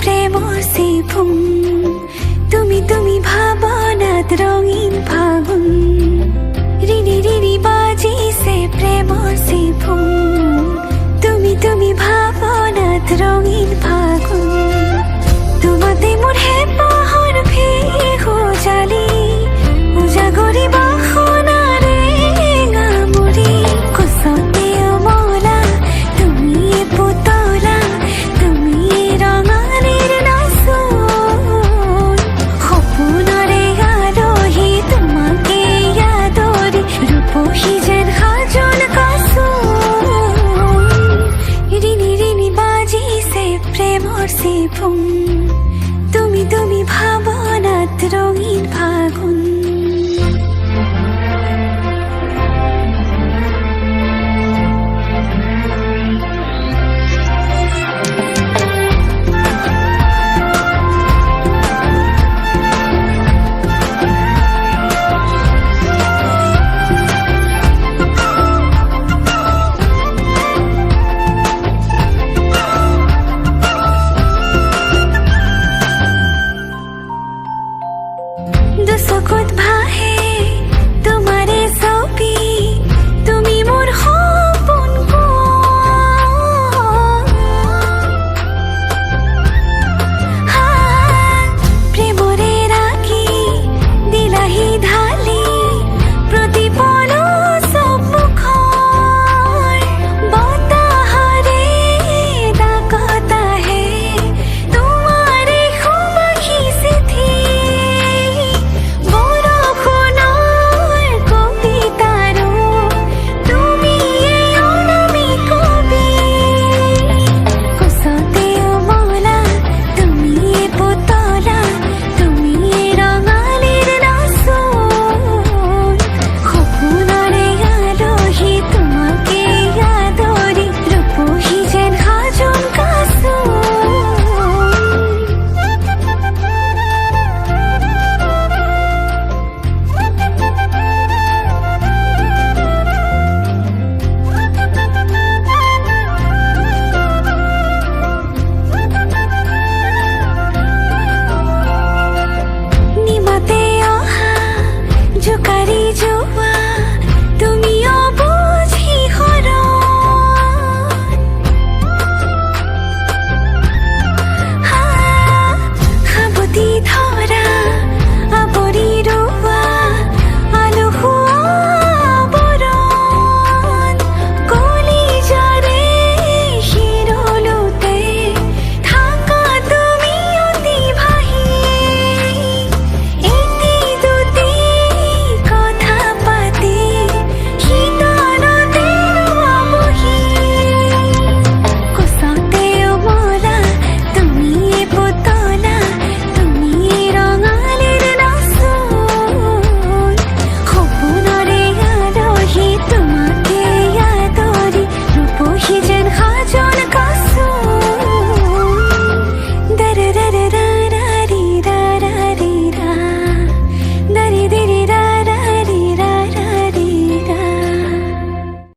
প্রেমৰ চিফুং তুমি ভাৱনাত ৰঙীন ফাগুন ৰিণি ৰিণি বাজিছে প্ৰেমৰ চিফুং তুমি ভাৱনাত ৰঙীন ফাগুন তোমাতে মোৰ হেঁপাহৰ ভেঁহু জালি উজাগৰি বাসনাৰে গামৰি কোচতে অমলা তুমি পুতলা তুমি ৰঙালীৰ নাচোন সপোনৰে আলহী তোমাকে আদৰি ৰূপহী যেন সাজোন কাচোন ৰিণি ৰিণি বাজিছে প্ৰেমৰ চিফুং তুমি ভাৱনাত ৰঙীন ফাগুন